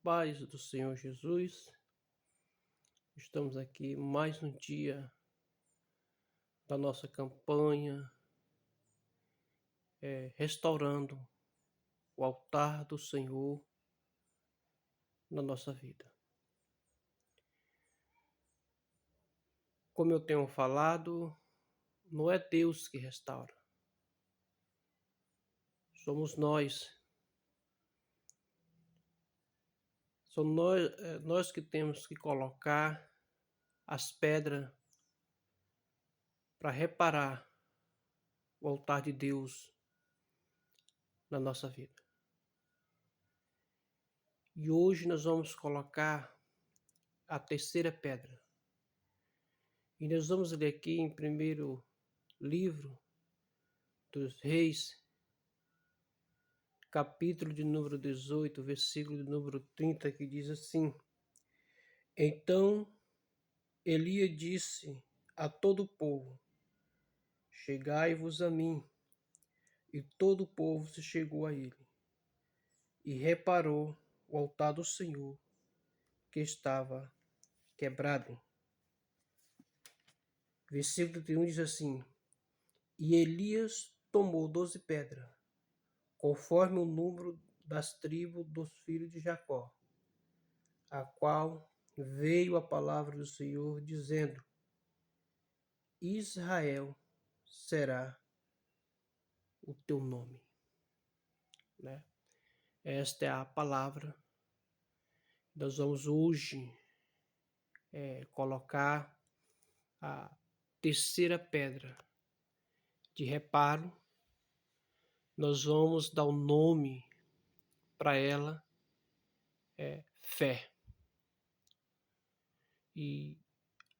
Paz do Senhor Jesus, estamos aqui mais um dia da nossa campanha, restaurando o altar do Senhor na nossa vida. Como eu tenho falado, não é Deus que restaura, somos nós. Somos nós que temos que colocar as pedras para reparar o altar de Deus na nossa vida. E hoje nós vamos colocar a terceira pedra. E nós vamos ler aqui em primeiro livro dos Reis, capítulo de número 18, versículo de número 30, que diz assim: Então Elias disse a todo o povo: Chegai-vos a mim. E todo o povo se chegou a ele, e reparou o altar do Senhor, que estava quebrado. Versículo 31 diz assim: E Elias tomou 12 pedras, conforme o número das tribos dos filhos de Jacó, a qual veio a palavra do Senhor, dizendo: Israel será o teu nome. Né? Esta é a palavra. Nós vamos hoje colocar a terceira pedra de reparo. Nós vamos dar o nome para ela, fé. E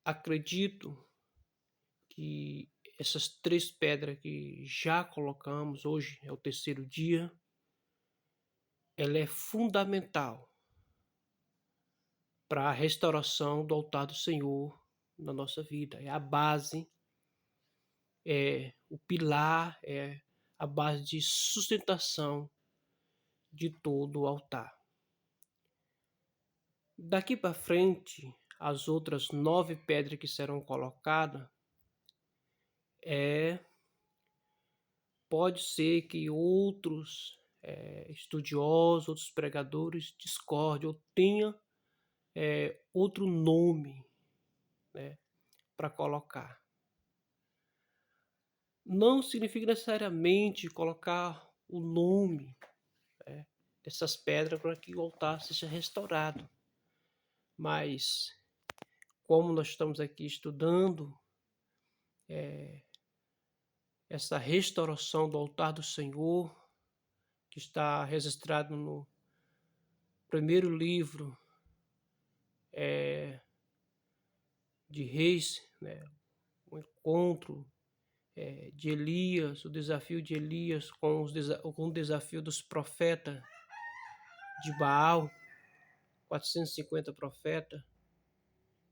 acredito que essas três pedras que já colocamos, hoje é o terceiro dia, ela é fundamental para a restauração do altar do Senhor na nossa vida. É a base, é o pilar, é a base de sustentação de todo o altar. Daqui para frente, as outras 9 pedras que serão colocadas, pode ser que outros estudiosos, outros pregadores discordem ou tenham outro nome, né, para colocar. Não significa necessariamente colocar o nome dessas pedras para que o altar seja restaurado. Mas, como nós estamos aqui estudando essa restauração do altar do Senhor, que está registrado no primeiro livro de Reis, né, o encontro de Elias, o desafio de Elias com o desafio dos profetas de Baal, 450 profetas.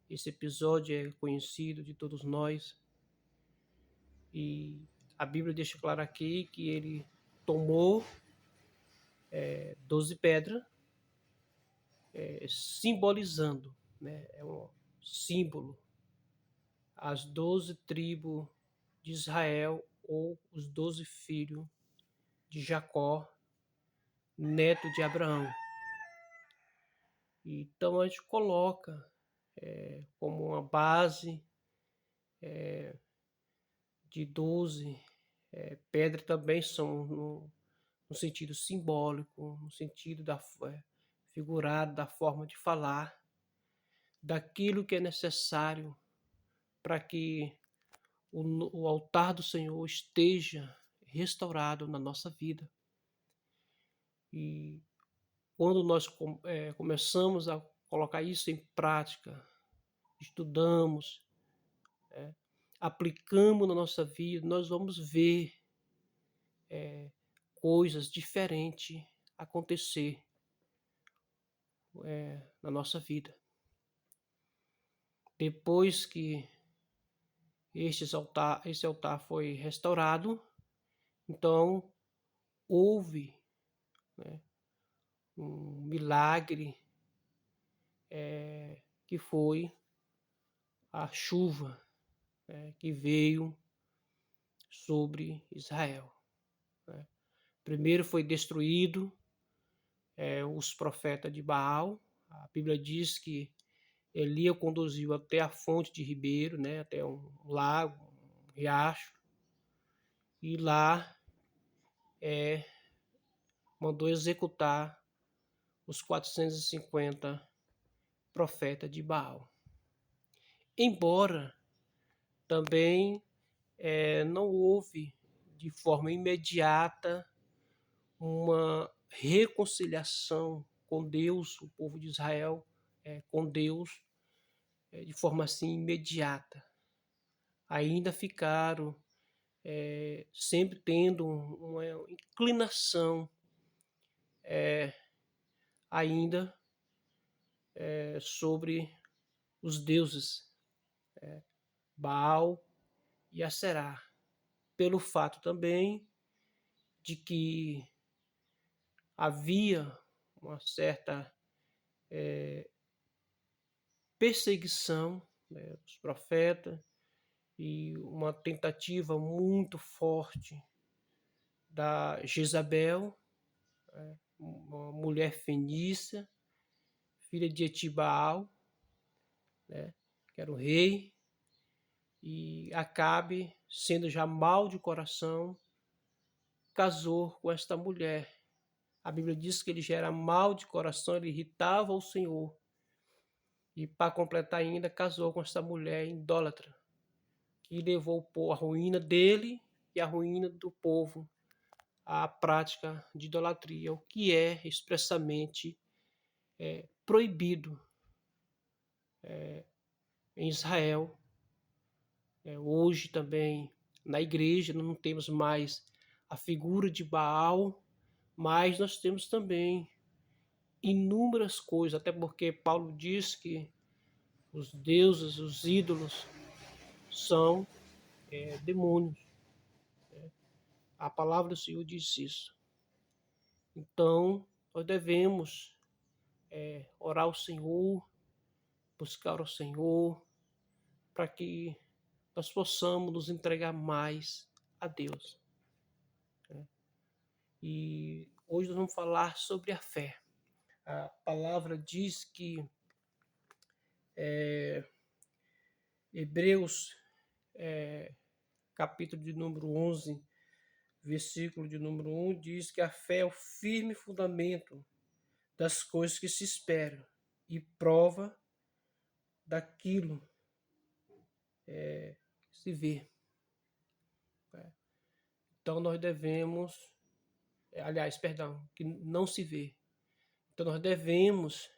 Esse episódio é conhecido de todos nós. E a Bíblia deixa claro aqui que ele tomou 12 pedras, simbolizando, né, é um símbolo, as 12 tribos de Israel, ou os 12 filhos de Jacó, neto de Abraão. Então a gente coloca como uma base de 12 pedras, também são no sentido simbólico, no sentido figurado, da forma de falar, daquilo que é necessário para que o altar do Senhor esteja restaurado na nossa vida. E quando nós começamos a colocar isso em prática, estudamos, aplicamos na nossa vida, nós vamos ver coisas diferentes acontecer na nossa vida. Depois que esse altar foi restaurado, então houve um milagre que foi a chuva, que veio sobre Israel. Primeiro foi destruído os profetas de Baal. A Bíblia diz que Elias conduziu até a fonte de Ribeiro, até um lago, um riacho, e lá mandou executar os 450 profetas de Baal. Embora também não houve de forma imediata uma reconciliação com Deus, o povo de Israel com Deus, de forma assim imediata. Ainda ficaram sempre tendo uma inclinação ainda sobre os deuses Baal e Aserá, pelo fato também de que havia uma certa perseguição dos profetas e uma tentativa muito forte da Jezabel, uma mulher fenícia, filha de Etibaal, que era o rei, e Acabe, sendo já mal de coração, casou com esta mulher. A Bíblia diz que ele já era mal de coração, ele irritava o Senhor. E para completar ainda, casou com esta mulher idólatra, que levou a ruína dele e a ruína do povo à prática de idolatria, o que é expressamente proibido em Israel. Hoje também na igreja não temos mais a figura de Baal, mas nós temos também inúmeras coisas, até porque Paulo diz que os deuses, os ídolos são demônios. A palavra do Senhor diz isso. Então, nós devemos orar ao Senhor, buscar ao Senhor, para que nós possamos nos entregar mais a Deus. E hoje nós vamos falar sobre a fé. A palavra diz que Hebreus, capítulo de número 11, versículo de número 1, diz que a fé é o firme fundamento das coisas que se esperam e prova daquilo que se vê. Então nós devemos, que não se vê. Então nós devemos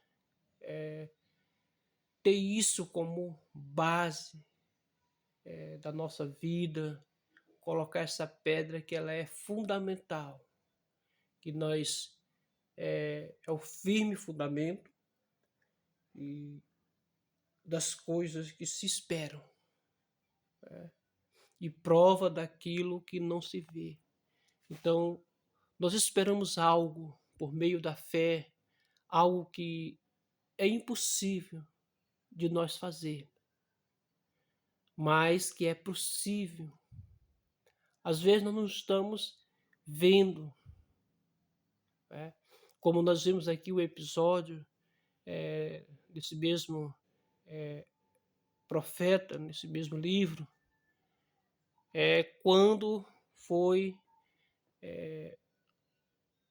ter isso como base da nossa vida, colocar essa pedra que ela é fundamental, que nós é o firme fundamento e das coisas que se esperam, e prova daquilo que não se vê. Então, nós esperamos algo por meio da fé, algo que é impossível de nós fazer, mas que é possível. Às vezes nós não estamos vendo, como nós vimos aqui o episódio desse mesmo profeta, nesse mesmo livro, quando foi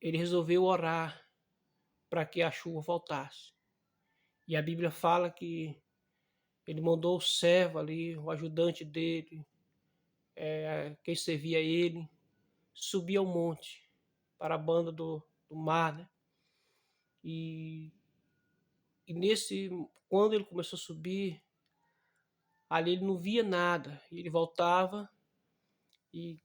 ele resolveu orar para que a chuva voltasse. E a Bíblia fala que ele mandou o servo ali, o ajudante dele, quem servia ele, subir ao monte, para a banda do mar, E quando ele começou a subir, ali ele não via nada. E ele voltava e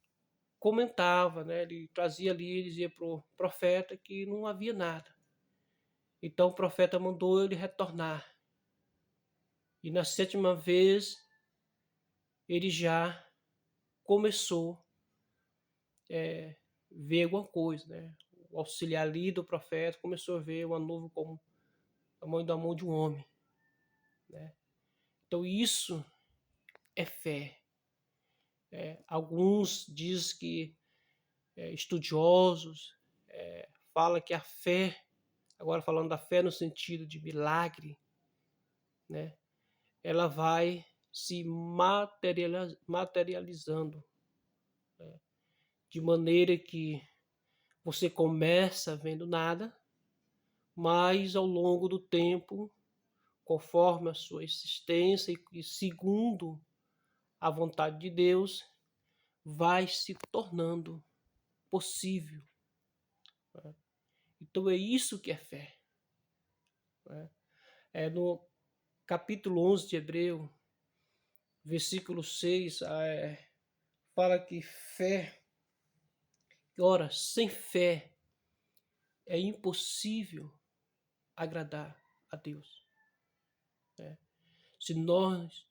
comentava, Ele trazia ali, ele dizia para o profeta que não havia nada. Então o profeta mandou ele retornar. E na 7ª vez, ele já começou a ver alguma coisa, O auxiliar ali do profeta começou a ver uma nuvem como da mão de um homem, né? Então isso é fé. Alguns dizem que estudiosos falam que a fé, agora falando da fé no sentido de milagre, né? Ela vai se materializando, né? De maneira que você começa vendo nada, mas ao longo do tempo, conforme a sua existência e segundo a vontade de Deus, vai se tornando possível, né? Então é isso que é fé, né? No capítulo 11 de Hebreu, versículo 6, fala que fé, ora, sem fé é impossível agradar a Deus, né? Se nós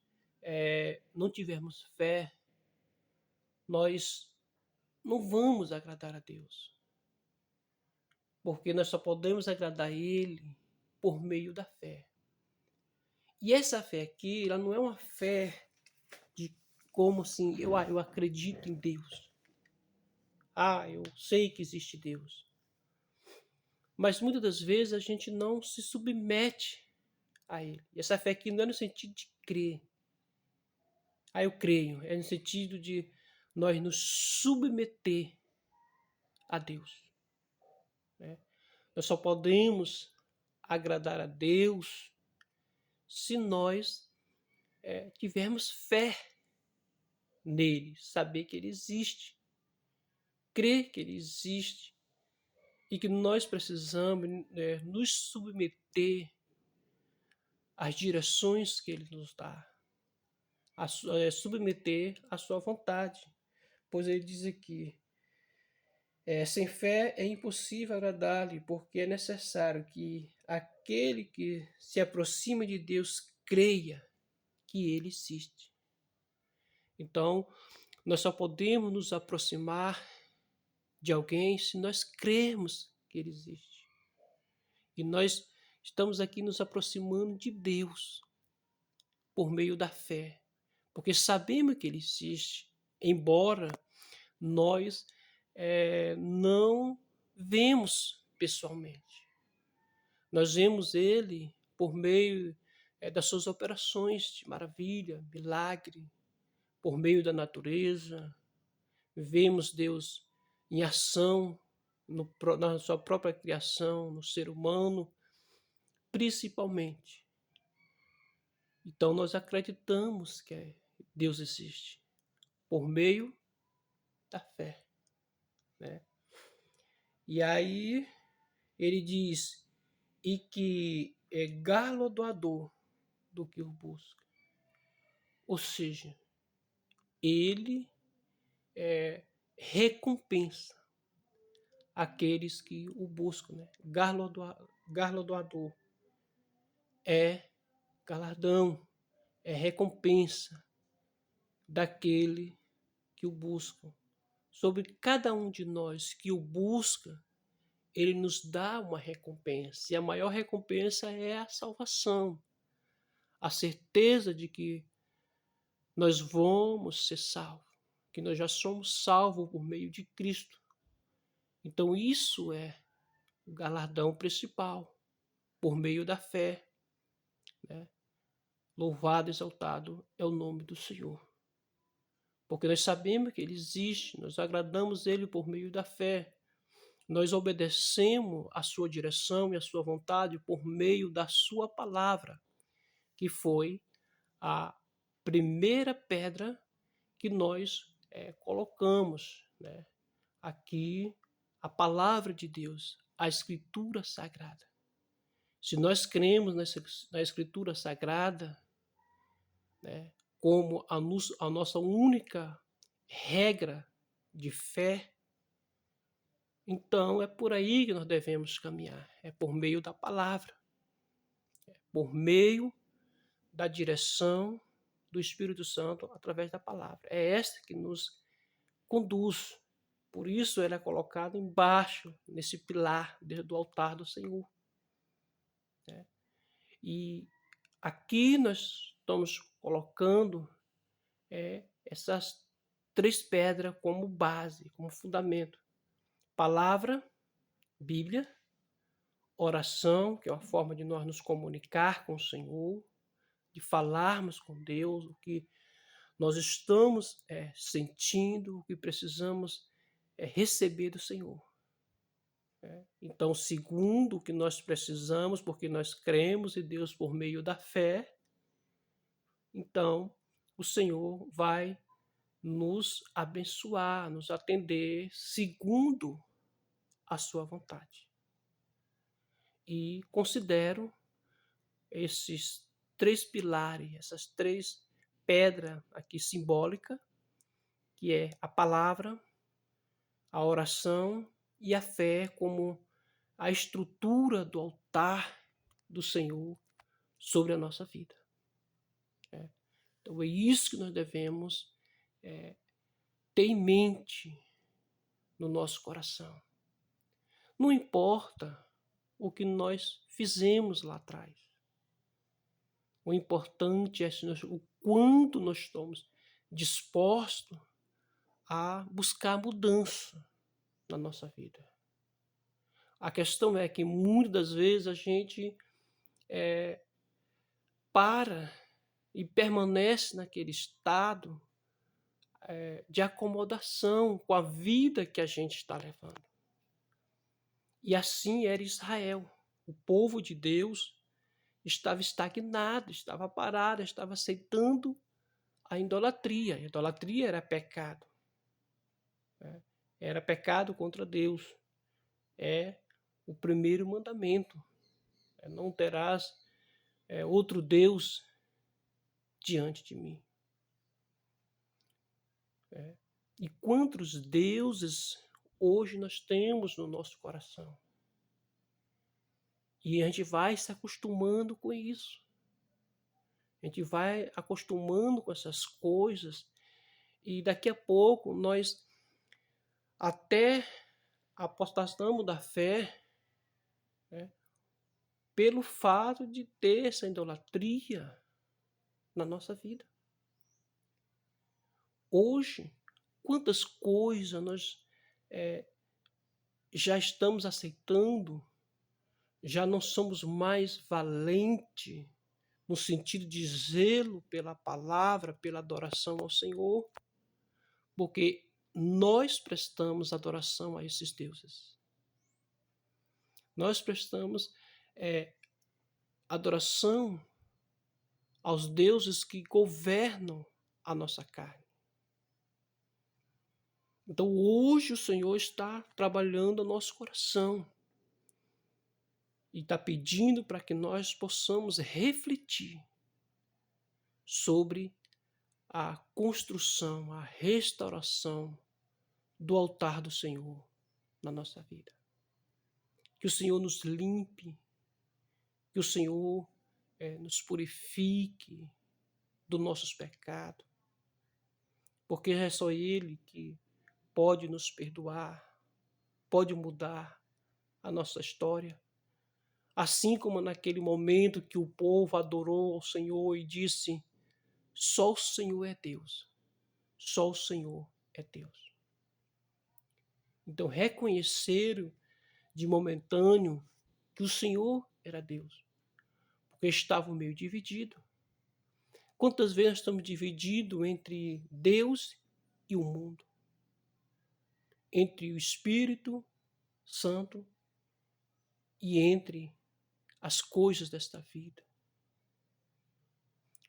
não tivermos fé, nós não vamos agradar a Deus, porque nós só podemos agradar a Ele por meio da fé. E essa fé aqui, ela não é uma fé de como assim, eu acredito em Deus. Eu sei que existe Deus. Mas muitas das vezes a gente não se submete a Ele. E essa fé aqui não é no sentido de crer. Eu creio. É no sentido de nós nos submeter a Deus, né? Nós só podemos agradar a Deus se nós tivermos fé nele, saber que ele existe, crer que ele existe e que nós precisamos nos submeter às direções que ele nos dá, submeter à sua vontade. Pois ele diz aqui, sem fé é impossível agradar-lhe, porque é necessário que aquele que se aproxima de Deus creia que ele existe. Então, nós só podemos nos aproximar de alguém se nós crermos que ele existe. E nós estamos aqui nos aproximando de Deus por meio da fé, porque sabemos que ele existe, embora nós não vemos pessoalmente. Nós vemos ele por meio das suas operações de maravilha, milagre, por meio da natureza. Vemos Deus em ação na sua própria criação, no ser humano, principalmente. Então nós acreditamos que Deus existe por meio da fé, né? E aí ele diz, e que é galardoador do que o busca. Ou seja, ele recompensa aqueles que o buscam, né? Galardoador é galardão, é recompensa daquele que o buscam. Sobre cada um de nós que o busca, ele nos dá uma recompensa. E a maior recompensa é a salvação. A certeza de que nós vamos ser salvos, que nós já somos salvos por meio de Cristo. Então isso é o galardão principal, por meio da fé, né? Louvado, exaltado é o nome do Senhor. Porque nós sabemos que ele existe, nós agradamos ele por meio da fé. Nós obedecemos a sua direção e a sua vontade por meio da sua palavra, que foi a primeira pedra que nós colocamos, né? Aqui, a palavra de Deus, a Escritura Sagrada. Se nós cremos na Escritura Sagrada, né, como a nossa única regra de fé, então é por aí que nós devemos caminhar. É por meio da palavra, por meio da direção do Espírito Santo através da palavra. É esta que nos conduz. Por isso ela é colocada embaixo, nesse pilar do altar do Senhor, né? E aqui nós estamos colocando essas 3 pedras como base, como fundamento. Palavra, Bíblia, oração, que é uma forma de nós nos comunicar com o Senhor, de falarmos com Deus, o que nós estamos sentindo, o que precisamos receber do Senhor. Então, segundo o que nós precisamos, porque nós cremos em Deus por meio da fé, então o Senhor vai nos abençoar, nos atender segundo a sua vontade. E considero esses 3 pilares, essas 3 pedras aqui simbólicas, que é a palavra, a oração e a fé, como a estrutura do altar do Senhor sobre a nossa vida. Então é isso que nós devemos ter em mente no nosso coração. Não importa o que nós fizemos lá atrás. O importante é o quanto nós estamos dispostos a buscar mudança na nossa vida. A questão é que muitas das vezes a gente para e permanece naquele estado de acomodação com a vida que a gente está levando. E assim era Israel. O povo de Deus estava estagnado, estava parado, estava aceitando a idolatria. A idolatria era pecado. Era pecado contra Deus. É o primeiro mandamento. Não terás outro Deus diante de mim. E quantos deuses hoje nós temos no nosso coração? E a gente vai se acostumando com isso. A gente vai acostumando com essas coisas e daqui a pouco nós até apostatamos da fé, pelo fato de ter essa idolatria na nossa vida. Hoje, quantas coisas nós já estamos aceitando, já não somos mais valentes no sentido de zelo pela palavra, pela adoração ao Senhor, porque nós prestamos adoração a esses deuses. Nós prestamos adoração aos deuses que governam a nossa carne. Então hoje o Senhor está trabalhando o nosso coração e está pedindo para que nós possamos refletir sobre a construção, a restauração do altar do Senhor na nossa vida. Que o Senhor nos limpe, que o Senhor nos purifique dos nossos pecados, porque é só Ele que pode nos perdoar, pode mudar a nossa história. Assim como naquele momento que o povo adorou ao Senhor e disse: só o Senhor é Deus, só o Senhor é Deus. Então reconheceram de momentâneo que o Senhor era Deus, porque estavam meio divididos. Quantas vezes nós estamos divididos entre Deus e o mundo? Entre o Espírito Santo e entre as coisas desta vida.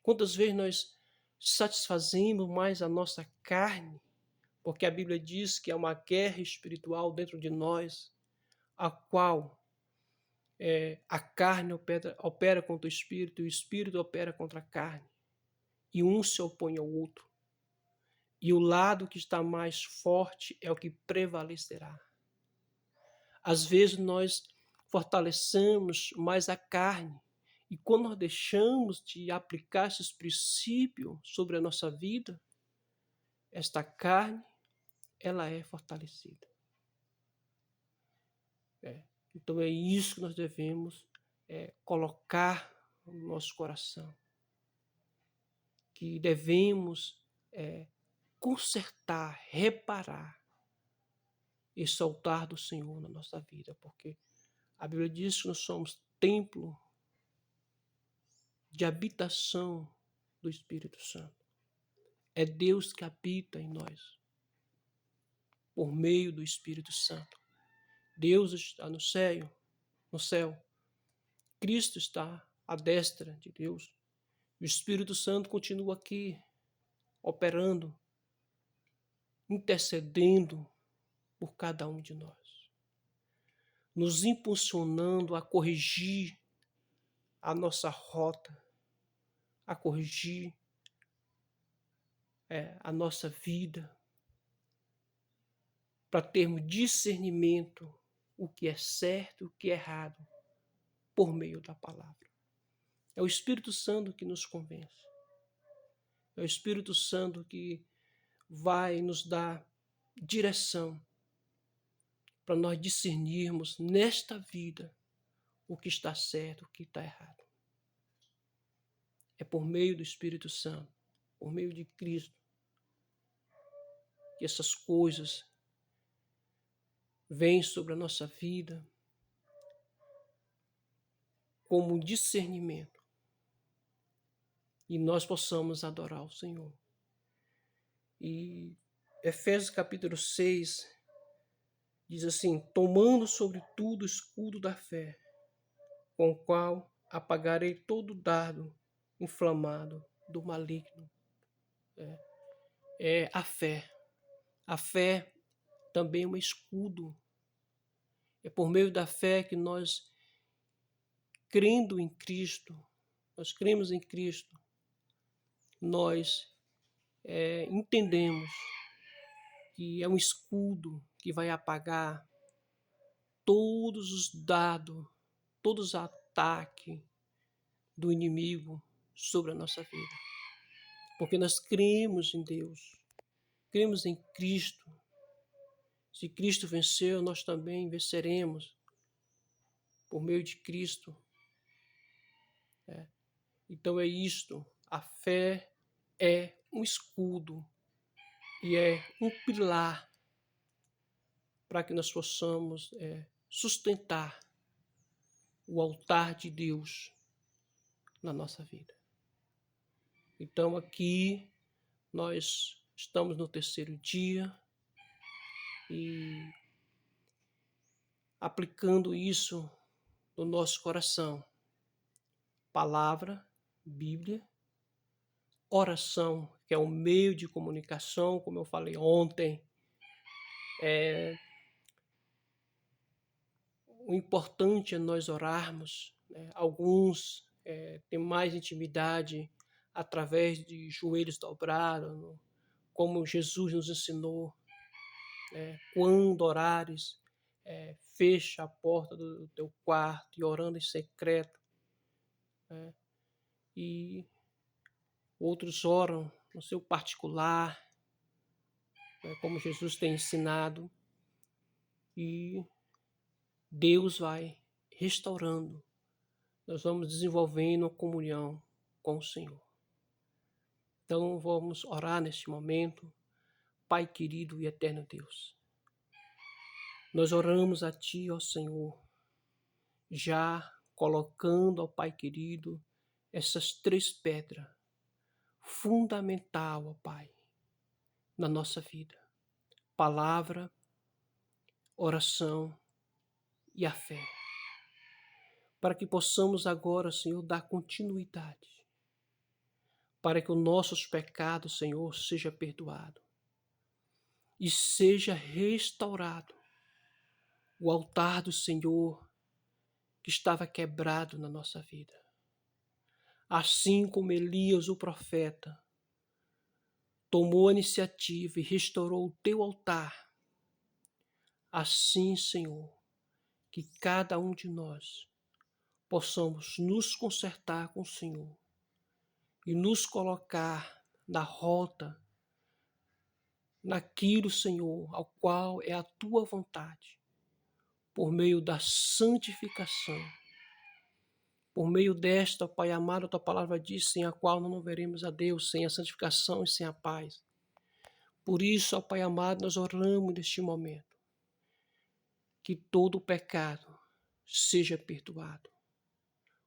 Quantas vezes nós satisfazemos mais a nossa carne, porque a Bíblia diz que há uma guerra espiritual dentro de nós, a qual a carne opera contra o Espírito e o Espírito opera contra a carne, e um se opõe ao outro. E o lado que está mais forte é o que prevalecerá. Às vezes nós fortalecemos mais a carne, e quando nós deixamos de aplicar esses princípios sobre a nossa vida, esta carne, ela é fortalecida. Então é isso que nós devemos colocar no nosso coração, que devemos consertar, reparar esse altar do Senhor na nossa vida, porque a Bíblia diz que nós somos templo de habitação do Espírito Santo. É Deus que habita em nós, por meio do Espírito Santo. Deus está no céu, Cristo está à destra de Deus. O Espírito Santo continua aqui, operando, intercedendo por cada um de nós, nos impulsionando a corrigir a nossa rota, a corrigir a nossa vida, para termos discernimento o que é certo e o que é errado, por meio da palavra. É o Espírito Santo que nos convence. É o Espírito Santo que vai nos dar direção para nós discernirmos nesta vida o que está certo, o que está errado. É por meio do Espírito Santo, por meio de Cristo, que essas coisas vêm sobre a nossa vida como um discernimento e nós possamos adorar o Senhor. E Efésios capítulo 6 diz assim: tomando sobre tudo o escudo da fé, com o qual apagarei todo dardo inflamado do maligno. É a fé. A fé também é um escudo. É por meio da fé que nós, crendo em Cristo, nós cremos em Cristo, nós entendemos que é um escudo que vai apagar todos os dardos, todos os ataques do inimigo sobre a nossa vida. Porque nós cremos em Deus, cremos em Cristo. Se Cristo venceu, nós também venceremos por meio de Cristo. Então é isto, a fé é um escudo e é um pilar para que nós possamos sustentar o altar de Deus na nossa vida. Então aqui nós estamos no terceiro dia e aplicando isso no nosso coração. Palavra, Bíblia, oração, que é um meio de comunicação, como eu falei ontem. O importante é nós orarmos, né? Alguns têm mais intimidade através de joelhos dobrados, como Jesus nos ensinou. Quando orares, fecha a porta do teu quarto e orando em secreto. E outros oram no seu particular, como Jesus tem ensinado. E Deus vai restaurando. Nós vamos desenvolvendo a comunhão com o Senhor. Então vamos orar neste momento. Pai querido e eterno Deus, nós oramos a Ti, ó Senhor, já colocando, ó Pai querido, essas três pedras fundamental, ó Pai, na nossa vida: palavra, oração e a fé. Para que possamos agora, Senhor, dar continuidade, para que os nossos pecados, Senhor, seja perdoado e seja restaurado o altar do Senhor que estava quebrado na nossa vida. Assim como Elias, o profeta, tomou a iniciativa e restaurou o teu altar, assim, Senhor, que cada um de nós possamos nos consertar com o Senhor e nos colocar na rota, naquilo, Senhor, ao qual é a tua vontade, por meio da santificação, Por meio desta, ó Pai amado, a tua palavra diz, sem a qual não veremos a Deus, sem a santificação e sem a paz. Por isso, ó Pai amado, nós oramos neste momento, que todo o pecado seja perdoado.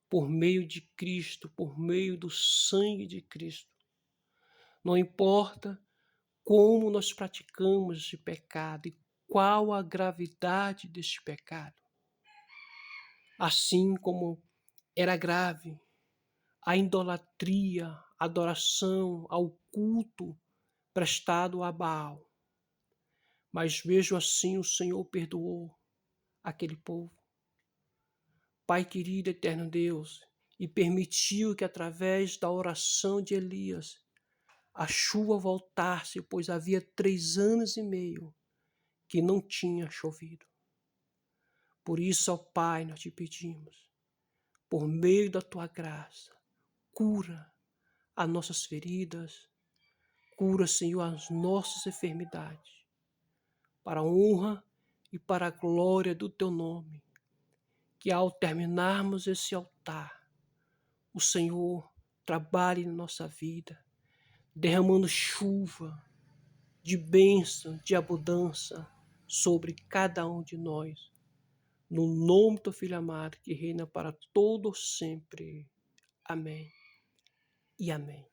Por meio de Cristo, por meio do sangue de Cristo. Não importa como nós praticamos este pecado e qual a gravidade deste pecado. Assim como era grave a idolatria, a adoração ao culto prestado a Baal. Mas mesmo assim o Senhor perdoou aquele povo. Pai querido, eterno Deus, e permitiu que através da oração de Elias a chuva voltasse, pois havia 3 anos e meio que não tinha chovido. Por isso, ó Pai, nós te pedimos, por meio da tua graça, cura as nossas feridas, cura, Senhor, as nossas enfermidades, para a honra e para a glória do teu nome, que ao terminarmos esse altar, o Senhor trabalhe na nossa vida, derramando chuva de bênção, de abundância sobre cada um de nós. No nome do teu Filho amado, que reina para todo sempre. Amém e amém.